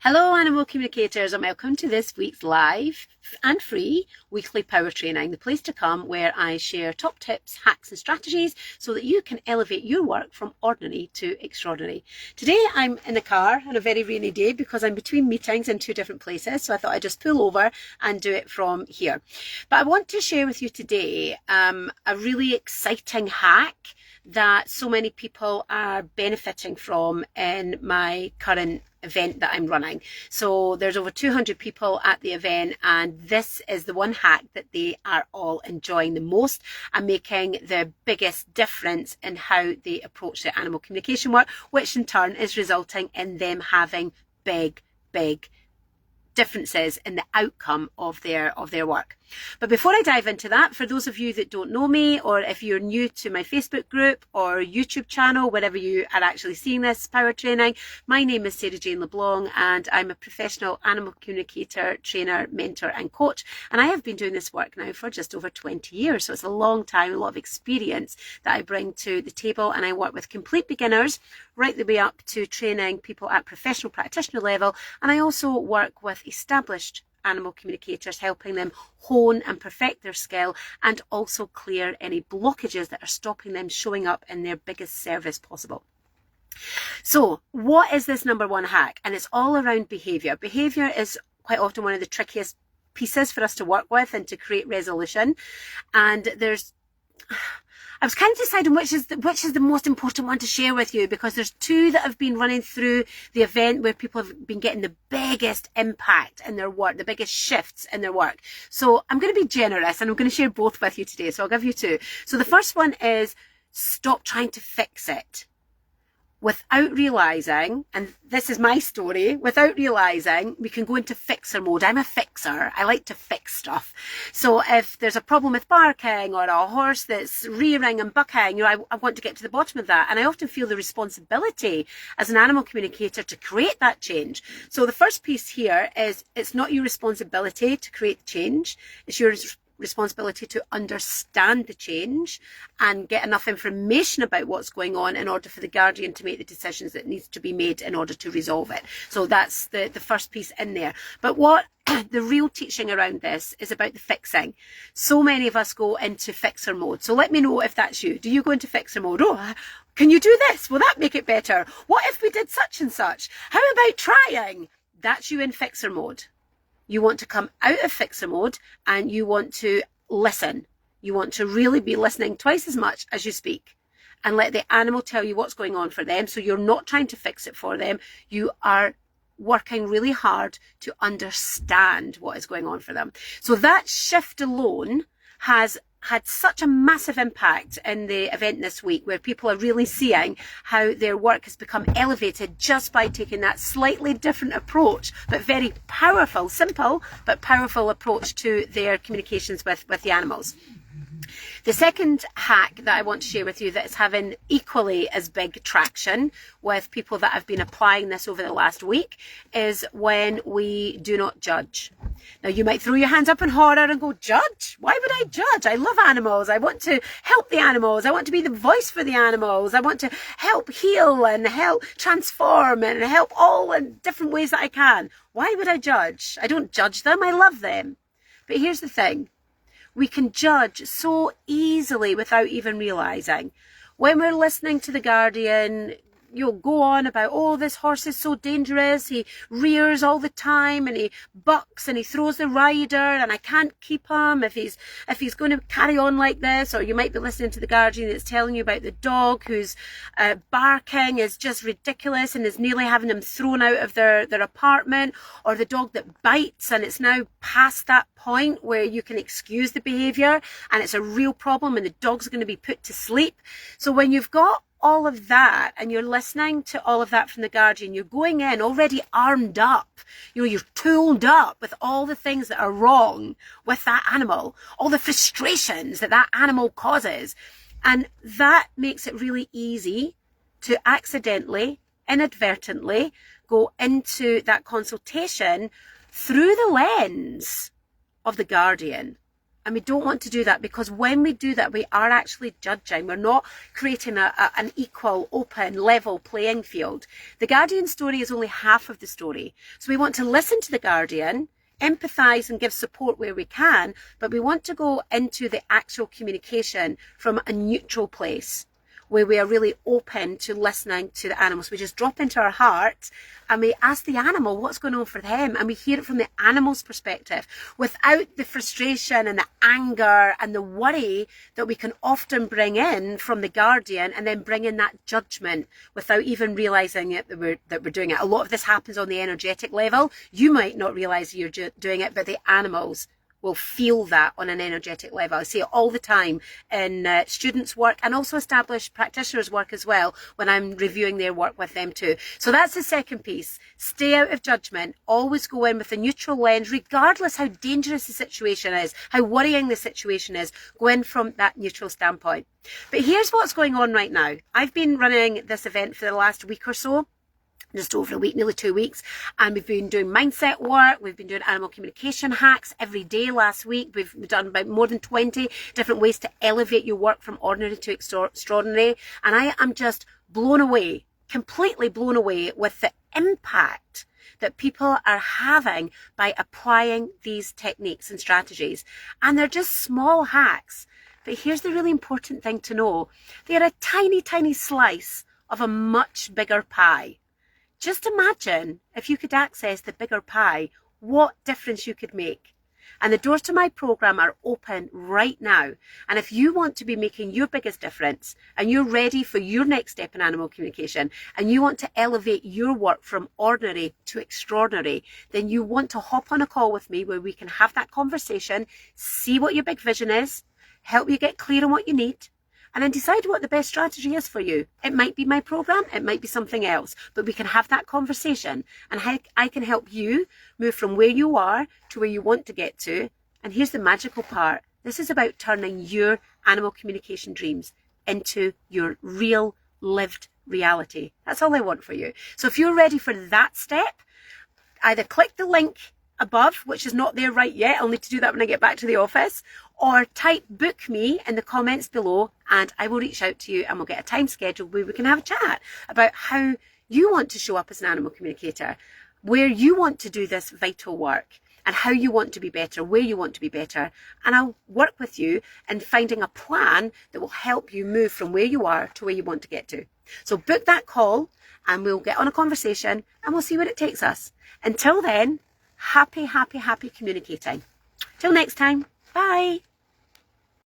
Hello animal communicators and welcome to this week's live and free weekly power training, the place to come where I share top tips, hacks and strategies so that you can elevate your work from ordinary to extraordinary. Today I'm in the car on a very rainy day because I'm between meetings in two different places, so I thought I'd just pull over and do it from here. But I want to share with you today a really exciting hack that so many people are benefiting from in my current event that I'm running. So there's over 200 people at the event, and this is the one hack that they are all enjoying the most and making the biggest difference in how they approach their animal communication work, which in turn is resulting in them having big differences in the outcome of their work. But before I dive into that, for those of you that don't know me, or if you're new to my Facebook group or YouTube channel, wherever you are actually seeing this power training, my name is Sarah Jane LeBlanc and I'm a professional animal communicator, trainer, mentor and coach. And I have been doing this work now for just over 20 years. So it's a long time, a lot of experience that I bring to the table, and I work with complete beginners right the way up to training people at professional practitioner level. And I also work with established animal communicators, helping them hone and perfect their skill and also clear any blockages that are stopping them showing up in their biggest service possible. So what is this number one hack? And it's all around behaviour. Behaviour is quite often one of the trickiest pieces for us to work with and to create resolution. And I was kind of deciding which is the most important one to share with you, because there's two that have been running through the event where people have been getting the biggest impact in their work, the biggest shifts in their work. So I'm going to be generous and I'm going to share both with you today. So I'll give you two. So the first one is stop trying to fix it. Without realising, and this is my story, without realising, we can go into fixer mode. I'm a fixer. I like to fix stuff. So if there's a problem with barking or a horse that's rearing and bucking, I want to get to the bottom of that. And I often feel the responsibility as an animal communicator to create that change. So the first piece here is it's not your responsibility to create the change. It's your responsibility to understand the change and get enough information about what's going on in order for the guardian to make the decisions that needs to be made in order to resolve it. So that's the first piece in there. But what the real teaching around this is about the fixing. So many of us go into fixer mode. So let me know if that's you. Do you go into fixer mode? Oh, can you do this? Will that make it better? What if we did such and such? How about trying? That's you in fixer mode. You want to come out of fixer mode and you want to listen. You want to really be listening twice as much as you speak and let the animal tell you what's going on for them. So you're not trying to fix it for them. You are working really hard to understand what is going on for them. So that shift alone has had such a massive impact in the event this week, where people are really seeing how their work has become elevated just by taking that slightly different approach, but very powerful, simple, but powerful approach to their communications with the animals. The second hack that I want to share with you that is having equally as big traction with people that have been applying this over the last week is when we do not judge. Now, you might throw your hands up in horror and go, judge? Why would I judge? I love animals. I want to help the animals. I want to be the voice for the animals. I want to help heal and help transform and help all in different ways that I can. Why would I judge? I don't judge them. I love them. But here's the thing. We can judge so easily without even realising. When we're listening to the guardian, you'll go on about, oh, this horse is so dangerous. He rears all the time and he bucks and he throws the rider and I can't keep him if he's going to carry on like this. Or you might be listening to the guardian that's telling you about the dog whose barking is just ridiculous and is nearly having them thrown out of their apartment, or the dog that bites and it's now past that point where you can excuse the behaviour and it's a real problem and the dog's going to be put to sleep. So when you've got all of that and you're listening to all of that from the guardian, you're going in already armed up. You're tooled up with all the things that are wrong with that animal, all the frustrations that animal causes. And that makes it really easy to accidentally, inadvertently go into that consultation through the lens of the guardian And we don't want to do that, because when we do that, we are actually judging. We're not creating an equal, open, level playing field. The Guardian story is only half of the story. So we want to listen to the Guardian, empathise and give support where we can, but we want to go into the actual communication from a neutral place, where we are really open to listening to the animals. We just drop into our heart and we ask the animal what's going on for them, and we hear it from the animal's perspective, without the frustration and the anger and the worry that we can often bring in from the Guardian, and then bring in that judgment without even realising it, that we're doing it. A lot of this happens on the energetic level. You might not realise you're doing it, but the animals will feel that on an energetic level. I see it all the time in students' work, and also established practitioners' work as well, when I'm reviewing their work with them too. So that's the second piece. Stay out of judgment. Always go in with a neutral lens, regardless how dangerous the situation is, how worrying the situation is. Go in from that neutral standpoint. But here's what's going on right now. I've been running this event for the last week or so, just over a week, nearly 2 weeks, and we've been doing mindset work. We've been doing animal communication hacks every day last week. We've done about more than 20 different ways to elevate your work from ordinary to extraordinary, and I am just blown away, completely blown away with the impact that people are having by applying these techniques and strategies. And they're just small hacks, but here's the really important thing to know. They're a tiny, tiny slice of a much bigger pie. Just imagine if you could access the bigger pie, what difference you could make. And the doors to my program are open right now. And if you want to be making your biggest difference, and you're ready for your next step in animal communication, and you want to elevate your work from ordinary to extraordinary, then you want to hop on a call with me where we can have that conversation, see what your big vision is, help you get clear on what you need, and then decide what the best strategy is for you. It might be my program, it might be something else, but we can have that conversation, and I can help you move from where you are to where you want to get to. And here's the magical part. This is about turning your animal communication dreams into your real lived reality. That's all I want for you. So if you're ready for that step, either click the link above, which is not there right yet. I'll need to do that when I get back to the office, or type book me in the comments below, and I will reach out to you, and we'll get a time scheduled where we can have a chat about how you want to show up as an animal communicator, where you want to do this vital work, and how you want to be better, where you want to be better. And I'll work with you in finding a plan that will help you move from where you are to where you want to get to. So book that call, and we'll get on a conversation, and we'll see where it takes us. Until then, happy, happy, happy communicating. Till next time. Bye.